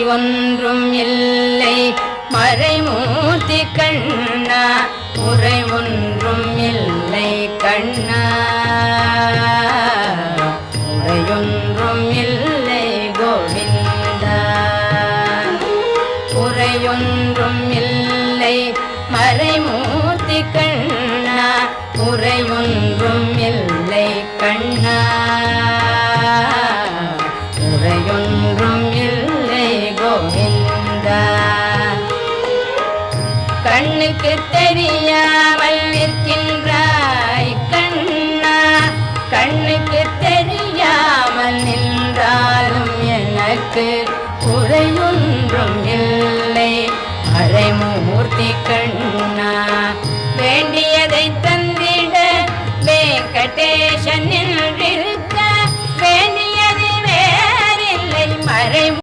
ஒன்றும் இல்லை மறைமூர்த்தி கண்ணா குறை ஒன்றும் இல்லை கண்ணா குறையொன்றும் இல்லை கோவிந்தா குறையொன்றும் இல்லை மறைமூர்த்தி கண்ணா குறையொன்றும் இல்லை கண்ணா குறையொன்றும் இல்லை கோவிந்தா கண்ணுக்கு தெரியாமல் நிற்கின்றாய் கண்ணா கண்ணுக்கு தெரியாமல் நின்றாலும் எனக்கு குறையொன்றும் இல்லை மறைமூர்த்தி கண்ணா வேண்டியதை தந்திட வெங்கடேசன்